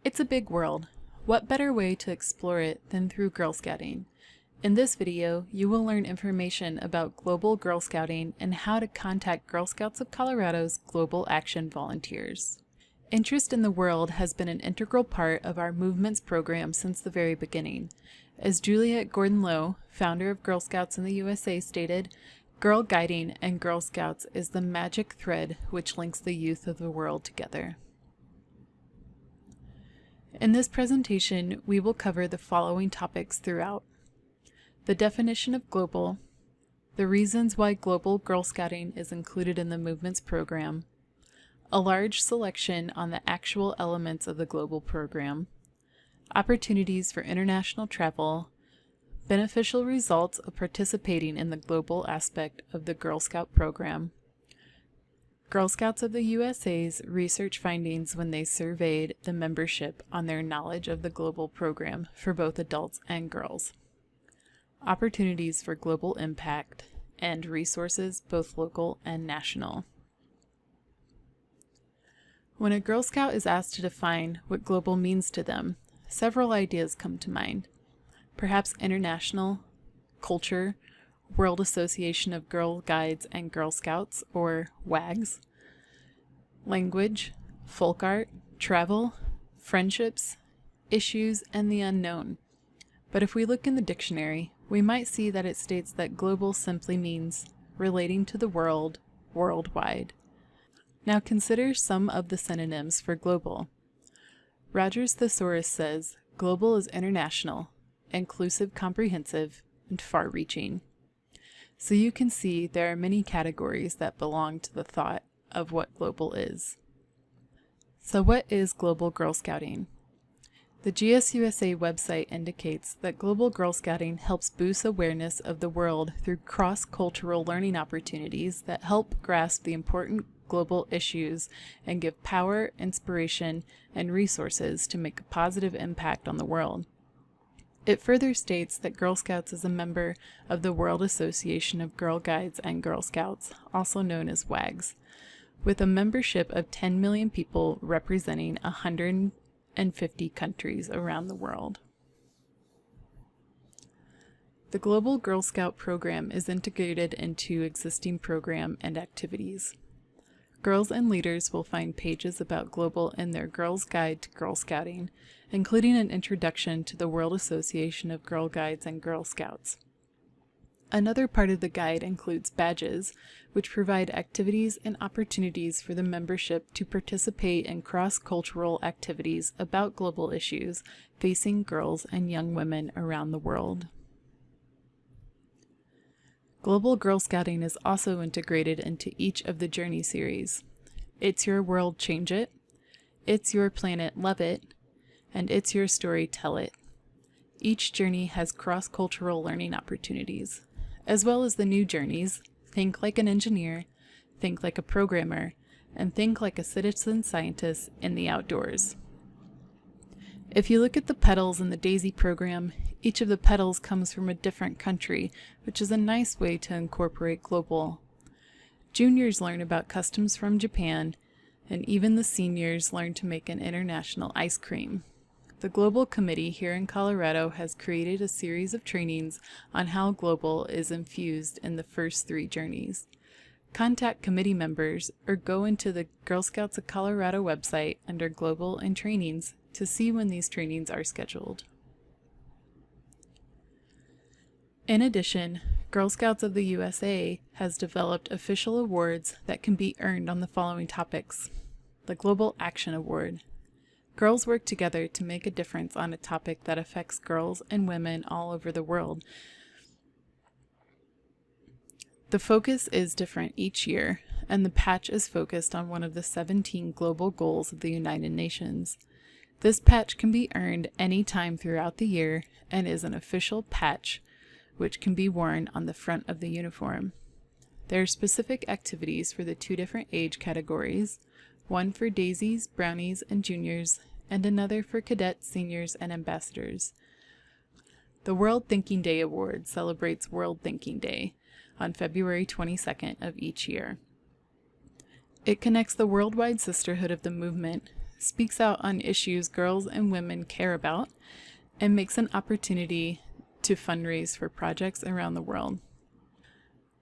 It's a big world. What better way to explore it than through Girl Scouting? In this video, you will learn information about global Girl Scouting and how to contact Girl Scouts of Colorado's Global Action volunteers. Interest in the world has been an integral part of our Movements program since the very beginning. As Juliette Gordon Lowe, founder of Girl Scouts in the USA, stated, "Girl Guiding and Girl Scouts is the magic thread which links the youth of the world together." In this presentation, we will cover the following topics throughout: the definition of global, the reasons why global Girl Scouting is included in the Movements program, a large selection on the actual elements of the global program, opportunities for international travel, beneficial results of participating in the global aspect of the Girl Scout program, Girl Scouts of the USA's research findings when they surveyed the membership on their knowledge of the global program for both adults and girls, opportunities for global impact, and resources both local and national. When a Girl Scout is asked to define what global means to them, several ideas come to mind. Perhaps international, culture, World Association of Girl Guides and Girl Scouts, or WAGs, language, folk art, travel, friendships, issues, and the unknown. But if we look in the dictionary, we might see that it states that global simply means relating to the world, worldwide. Now consider some of the synonyms for global. Rogers Thesaurus says, global is international, inclusive, comprehensive, and far-reaching. So you can see there are many categories that belong to the thought of what global is. So what is global Girl Scouting? The GSUSA website indicates that global Girl Scouting helps boost awareness of the world through cross-cultural learning opportunities that help grasp the important global issues and give power, inspiration, and resources to make a positive impact on the world. It further states that Girl Scouts is a member of the World Association of Girl Guides and Girl Scouts, also known as WAGs, with a membership of 10 million people representing 150 countries around the world. The Global Girl Scout program is integrated into existing program and activities. Girls and leaders will find pages about global in their Girl's Guide to Girl Scouting, including an introduction to the World Association of Girl Guides and Girl Scouts. Another part of the guide includes badges, which provide activities and opportunities for the membership to participate in cross-cultural activities about global issues facing girls and young women around the world. Global Girl Scouting is also integrated into each of the Journey series. It's Your World, Change It, It's Your Planet, Love It, and It's Your Story, Tell It. Each journey has cross-cultural learning opportunities, as well as the new journeys, Think Like an Engineer, Think Like a Programmer, and Think Like a Citizen Scientist in the Outdoors. If you look at the petals in the DAISY program, each of the petals comes from a different country, which is a nice way to incorporate global. Juniors learn about customs from Japan, and even the seniors learn to make an international ice cream. The Global Committee here in Colorado has created a series of trainings on how global is infused in the first 3 journeys. Contact committee members or go into the Girl Scouts of Colorado website under Global and Trainings to see when these trainings are scheduled. In addition, Girl Scouts of the USA has developed official awards that can be earned on the following topics. The Global Action Award. Girls work together to make a difference on a topic that affects girls and women all over the world. The focus is different each year, and the patch is focused on one of the 17 global goals of the United Nations. This patch can be earned any time throughout the year and is an official patch which can be worn on the front of the uniform. There are specific activities for the 2 different age categories, one for daisies, brownies, and juniors, and another for cadets, seniors, and ambassadors. The World Thinking Day Award celebrates World Thinking Day on February 22nd of each year. It connects the worldwide sisterhood of the movement speaks out on issues girls and women care about, and makes an opportunity to fundraise for projects around the world.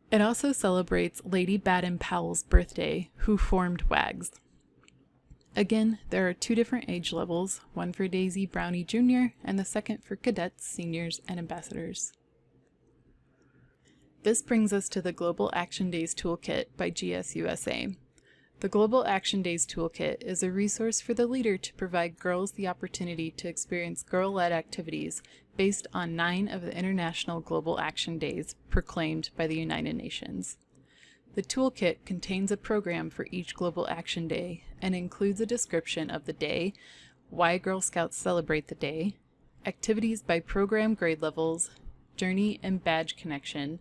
It also celebrates Lady Baden-Powell's birthday, who formed WAGs. Again, there are 2 different age levels, one for Daisy Brownie Jr. and the second for cadets, seniors, and ambassadors. This brings us to the Global Action Days Toolkit by GSUSA. The Global Action Days Toolkit is a resource for the leader to provide girls the opportunity to experience girl-led activities based on 9 of the International Global Action Days proclaimed by the United Nations. The toolkit contains a program for each Global Action Day and includes a description of the day, why Girl Scouts celebrate the day, activities by program grade levels, journey and badge connection,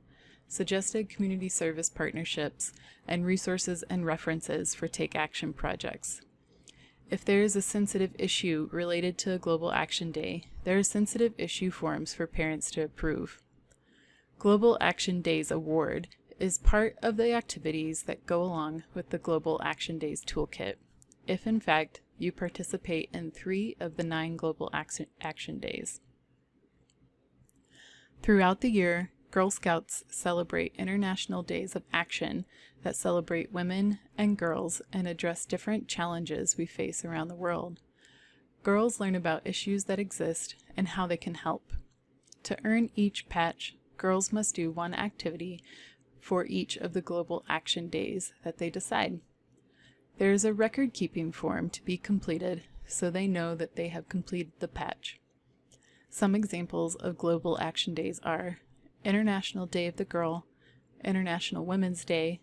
suggested community service partnerships, and resources and references for Take Action projects. If there is a sensitive issue related to a Global Action Day, there are sensitive issue forms for parents to approve. Global Action Days Award is part of the activities that go along with the Global Action Days Toolkit, if in fact you participate in 3 of the 9 Global Action Days. Throughout the year, Girl Scouts celebrate international days of action that celebrate women and girls and address different challenges we face around the world. Girls learn about issues that exist and how they can help. To earn each patch, girls must do 1 activity for each of the Global Action Days that they decide. There is a record-keeping form to be completed so they know that they have completed the patch. Some examples of Global Action Days are International Day of the Girl, International Women's Day,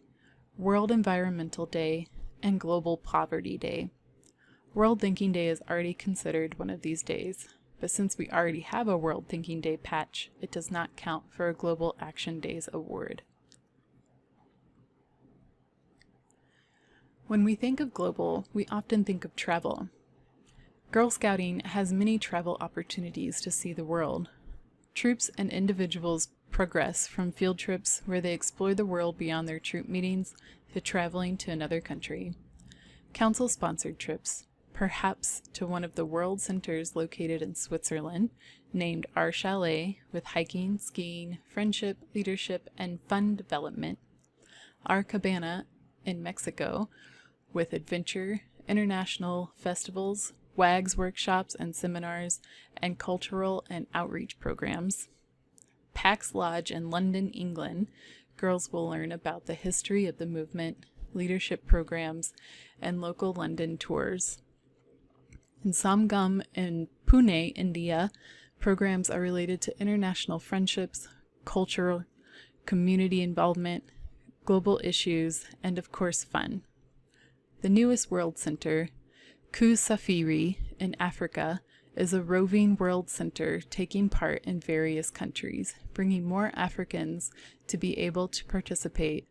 World Environmental Day, and Global Poverty Day. World Thinking Day is already considered one of these days, but since we already have a World Thinking Day patch, it does not count for a Global Action Days award. When we think of global, we often think of travel. Girl Scouting has many travel opportunities to see the world. Troops and individuals progress from field trips where they explore the world beyond their troop meetings to traveling to another country. Council-sponsored trips, perhaps to one of the world centers located in Switzerland, named Our Chalet, with hiking, skiing, friendship, leadership, and fun development. Our Cabana in Mexico, with adventure, international festivals, WAGs workshops and seminars, and cultural and outreach programs. Pax Lodge in London, England. Girls will learn about the history of the movement, leadership programs, and local London tours. In Samgam in Pune, India, programs are related to international friendships, cultural, community involvement, global issues, and of course fun. The newest World Center, Kusafiri in Africa, is a roving world center taking part in various countries, bringing more Africans to be able to participate.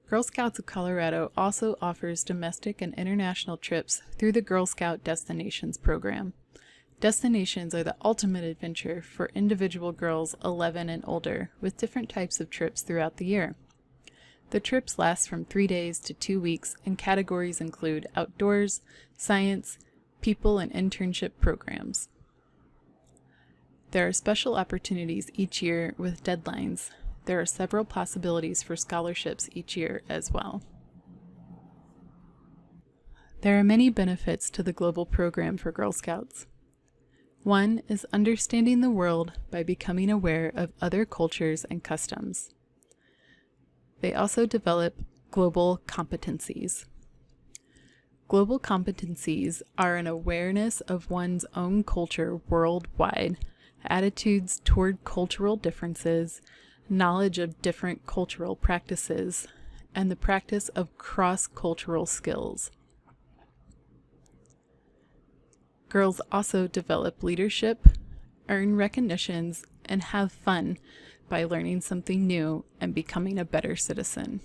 Girl Scouts of Colorado also offers domestic and international trips through the Girl Scout Destinations program. Destinations are the ultimate adventure for individual girls 11 and older, with different types of trips throughout the year. The trips last from 3 days to 2 weeks, and categories include outdoors, science, people, and internship programs. There are special opportunities each year with deadlines. There are several possibilities for scholarships each year as well. There are many benefits to the global program for Girl Scouts. One is understanding the world by becoming aware of other cultures and customs. They also develop global competencies. Global competencies are an awareness of one's own culture worldwide, attitudes toward cultural differences, knowledge of different cultural practices, and the practice of cross-cultural skills. Girls also develop leadership, earn recognitions, and have fun by learning something new and becoming a better citizen.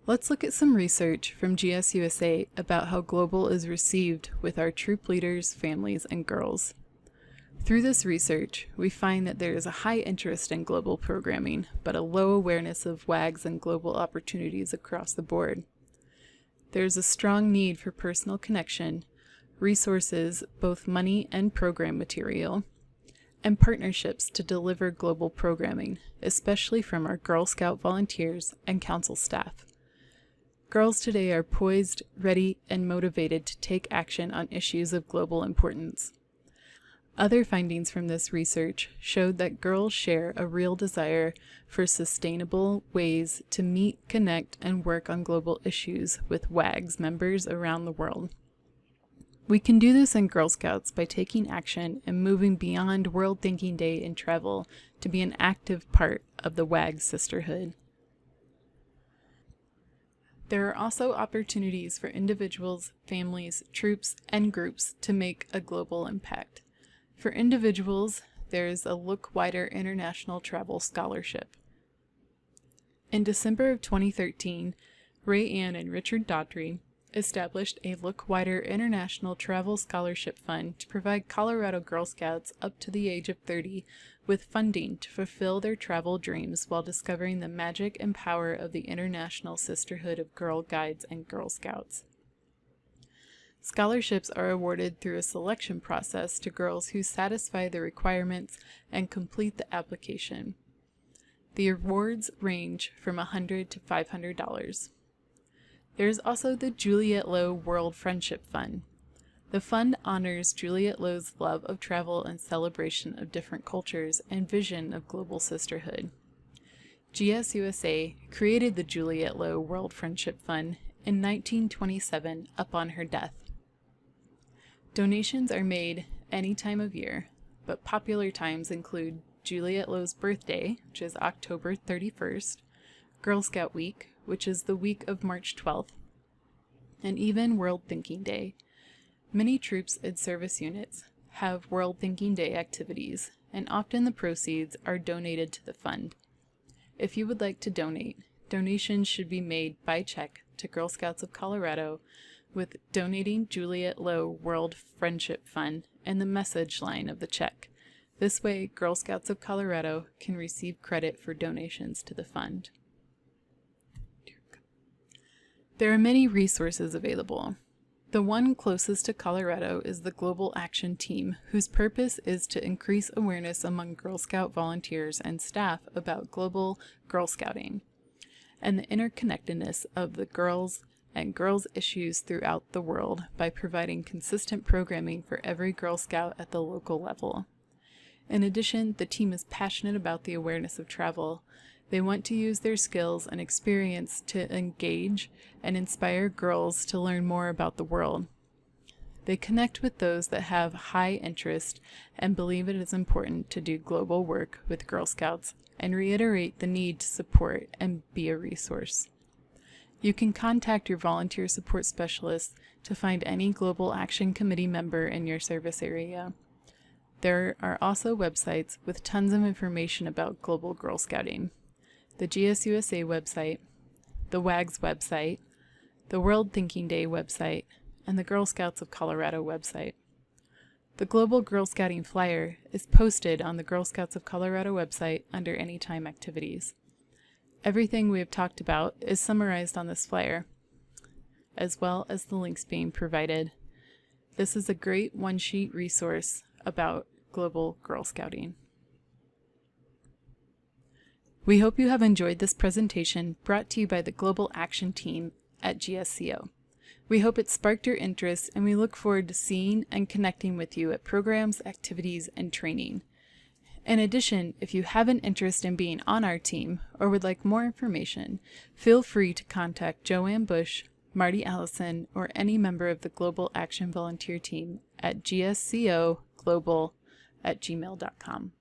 Let's look at some research from GSUSA about how global is received with our troop leaders, families, and girls. Through this research, we find that there is a high interest in global programming, but a low awareness of WAGs and global opportunities across the board. There is a strong need for personal connection, resources, both money and program material, and partnerships to deliver global programming, especially from our Girl Scout volunteers and council staff. Girls today are poised, ready, and motivated to take action on issues of global importance. Other findings from this research showed that girls share a real desire for sustainable ways to meet, connect, and work on global issues with WAGs members around the world. We can do this in Girl Scouts by taking action and moving beyond World Thinking Day and travel to be an active part of the WAG sisterhood. There are also opportunities for individuals, families, troops, and groups to make a global impact. For individuals, there is a Look Wider International Travel Scholarship. In December of 2013, Ray Ann and Richard Daughtry established a Look Wider International Travel Scholarship Fund to provide Colorado Girl Scouts up to the age of 30 with funding to fulfill their travel dreams while discovering the magic and power of the international sisterhood of Girl Guides and Girl Scouts. Scholarships are awarded through a selection process to girls who satisfy the requirements and complete the application. The awards range from $100 to $500. There is also the Juliette Lowe World Friendship Fund. The fund honors Juliette Lowe's love of travel and celebration of different cultures and vision of global sisterhood. GSUSA created the Juliette Lowe World Friendship Fund in 1927 upon her death. Donations are made any time of year, but popular times include Juliette Lowe's birthday, which is October 31st, Girl Scout Week, which is the week of March 12th, and even World Thinking Day. Many troops and service units have World Thinking Day activities, and often the proceeds are donated to the fund. If you would like to donate, donations should be made by check to Girl Scouts of Colorado with donating Juliette Lowe World Friendship Fund and the message line of the check. This way, Girl Scouts of Colorado can receive credit for donations to the fund. There are many resources available. The one closest to Colorado is the Global Action Team, whose purpose is to increase awareness among Girl Scout volunteers and staff about global Girl Scouting and the interconnectedness of the girls and girls' issues throughout the world by providing consistent programming for every Girl Scout at the local level. In addition, the team is passionate about the awareness of travel. They want to use their skills and experience to engage and inspire girls to learn more about the world. They connect with those that have high interest and believe it is important to do global work with Girl Scouts and reiterate the need to support and be a resource. You can contact your volunteer support specialist to find any Global Action Committee member in your service area. There are also websites with tons of information about global Girl Scouting. The GSUSA website, the WAG's website, the World Thinking Day website, and the Girl Scouts of Colorado website. The Global Girl Scouting flyer is posted on the Girl Scouts of Colorado website under Anytime Activities. Everything we have talked about is summarized on this flyer, as well as the links being provided. This is a great one-sheet resource about global Girl Scouting. We hope you have enjoyed this presentation brought to you by the Global Action Team at GSCO. We hope it sparked your interest, and we look forward to seeing and connecting with you at programs, activities, and training. In addition, if you have an interest in being on our team or would like more information, feel free to contact Joanne Bush, Marty Allison, or any member of the Global Action Volunteer Team at gscoglobal@gmail.com.